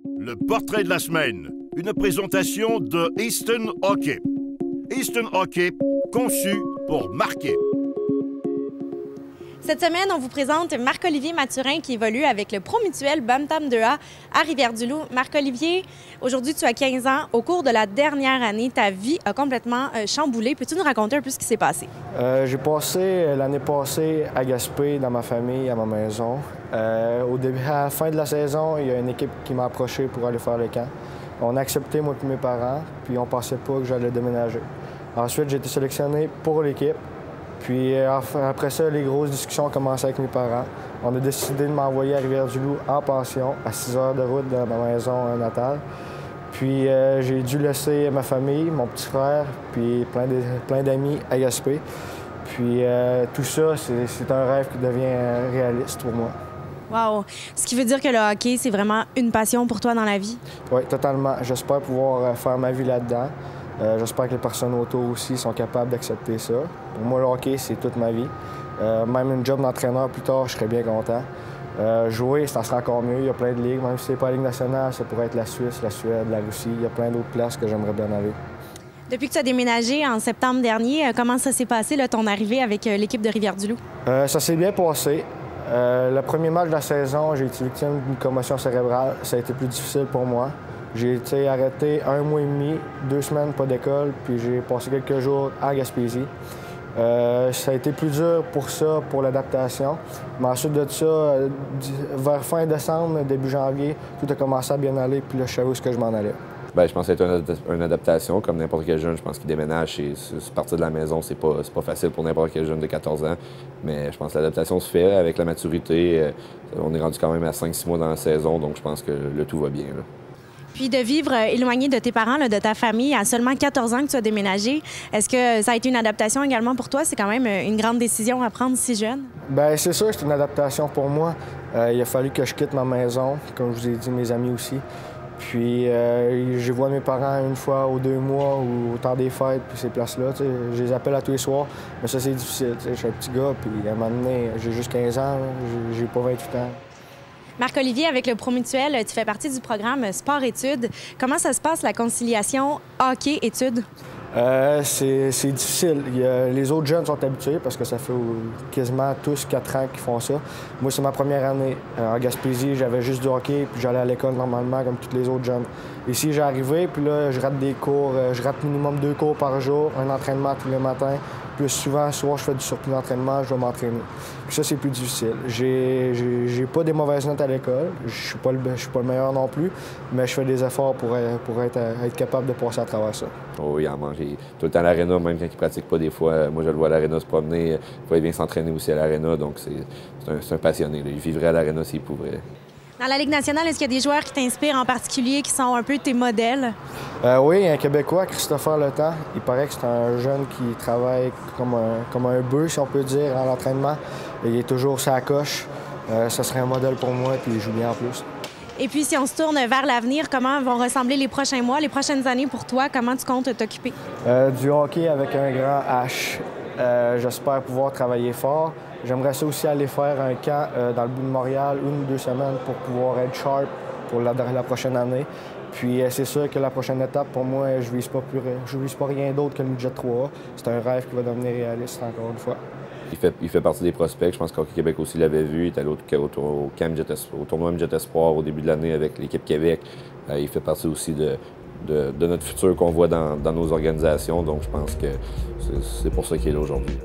Le portrait de la semaine, une présentation de Easton Hockey. Easton Hockey, conçu pour marquer. Cette semaine, on vous présente Marc-Olivier Mathurin qui évolue avec le Promutuel Bantam 2A à Rivière-du-Loup. Marc-Olivier, aujourd'hui tu as 15 ans. Au cours de la dernière année, ta vie a complètement chamboulé. Peux-tu nous raconter un peu ce qui s'est passé? J'ai passé l'année passée à Gaspé, dans ma famille, à ma maison. À la fin de la saison, il y a une équipe qui m'a approché pour aller faire le camp. On a accepté, moi et mes parents, puis on ne pensait pas que j'allais déménager. Ensuite, j'ai été sélectionné pour l'équipe. Puis après ça, les grosses discussions ont commencé avec mes parents. On a décidé de m'envoyer à Rivière-du-Loup en pension, à 6 heures de route de ma maison natale. Puis j'ai dû laisser ma famille, mon petit frère, puis plein d'amis à Gaspé. Puis tout ça, c'est un rêve qui devient réaliste pour moi. Wow! Ce qui veut dire que le hockey, c'est vraiment une passion pour toi dans la vie? Oui, totalement. J'espère pouvoir faire ma vie là-dedans. J'espère que les personnes autour aussi sont capables d'accepter ça. Pour moi, le hockey, c'est toute ma vie. Même une job d'entraîneur plus tard, je serais bien content. Jouer, ça sera encore mieux. Il y a plein de ligues. Même si ce n'est pas la Ligue nationale, ça pourrait être la Suisse, la Suède, la Russie. Il y a plein d'autres places que j'aimerais bien aller. Depuis que tu as déménagé en septembre dernier, comment ça s'est passé, là, ton arrivée avec l'équipe de Rivière-du-Loup? Ça s'est bien passé. Le premier match de la saison, j'ai été victime d'une commotion cérébrale. Ça a été plus difficile pour moi. J'ai été arrêté 1 mois et demi, 2 semaines pas d'école, puis j'ai passé quelques jours à Gaspésie. Ça a été plus dur pour l'adaptation. Mais ensuite de ça, vers fin décembre, début janvier, tout a commencé à bien aller, puis là, je savais où je m'en allais. Bien, je pense que c'est une adaptation, comme n'importe quel jeune. Je pense qu'il déménage, c'est partir de la maison, c'est pas facile pour n'importe quel jeune de 14 ans. Mais je pense que l'adaptation se fait avec la maturité. On est rendu quand même à 5-6 mois dans la saison, donc je pense que le tout va bien, là. Puis de vivre éloigné de tes parents, là, de ta famille, à seulement 14 ans que tu as déménagé, est-ce que ça a été une adaptation également pour toi? C'est quand même une grande décision à prendre si jeune. Bien, c'est sûr que c'est une adaptation pour moi. Il a fallu que je quitte ma maison, comme je vous ai dit, mes amis aussi. Puis, je vois mes parents une fois ou 2 mois ou au temps des fêtes, puis ces places-là. Je les appelle à tous les soirs, mais ça, c'est difficile. Je suis un petit gars, puis à un moment donné, j'ai juste 15 ans, j'ai pas 28 ans. Marc-Olivier, avec le Promutuel, tu fais partie du programme Sport-Études. Comment ça se passe, la conciliation hockey-études? C'est difficile. Les autres jeunes sont habitués parce que ça fait quasiment tous 4 ans qu'ils font ça. Moi, c'est ma première année. En Gaspésie, j'avais juste du hockey, puis j'allais à l'école normalement comme tous les autres jeunes. Ici, j'ai arrivé, puis là, je rate des cours. Je rate minimum 2 cours par jour, un entraînement tous les matins. Plus souvent, soir, je fais du surplus d'entraînement, je vais m'entraîner. Puis ça, c'est plus difficile. J'ai pas des mauvaises notes à l'école. Je suis pas le meilleur non plus, mais je fais des efforts pour être capable de passer à travers ça. Oh, il en mange tout le temps à l'aréna, même quand il ne pratique pas des fois. Moi, je le vois à l'aréna se promener. Des fois, il vient s'entraîner aussi à l'aréna, donc c'est un passionné, là. Il vivrait à l'aréna s'il pouvait. Dans la Ligue nationale, est-ce qu'il y a des joueurs qui t'inspirent en particulier, qui sont un peu tes modèles? Oui, un Québécois, Christopher Letang. Il paraît que c'est un jeune qui travaille comme un bœuf, si on peut dire, à l'entraînement. Il est toujours sa coche. Ça serait un modèle pour moi, puis il joue bien en plus. Et puis, si on se tourne vers l'avenir, comment vont ressembler les prochains mois, les prochaines années pour toi? Comment tu comptes t'occuper? Du hockey avec un grand H. J'espère pouvoir travailler fort. J'aimerais ça aussi aller faire un camp dans le bout de Montréal, 1 ou 2 semaines pour pouvoir être sharp pour la prochaine année. Puis c'est sûr que la prochaine étape, pour moi, je vise pas rien d'autre que le midget 3A. C'est un rêve qui va devenir réaliste encore une fois. Il fait partie des prospects. Je pense qu'Hockey Québec aussi l'avait vu. Il est allé au tournoi Midget Espoir au début de l'année avec l'équipe Québec. Il fait partie aussi de notre futur qu'on voit dans nos organisations. Donc je pense que c'est pour ça qu'il est là aujourd'hui.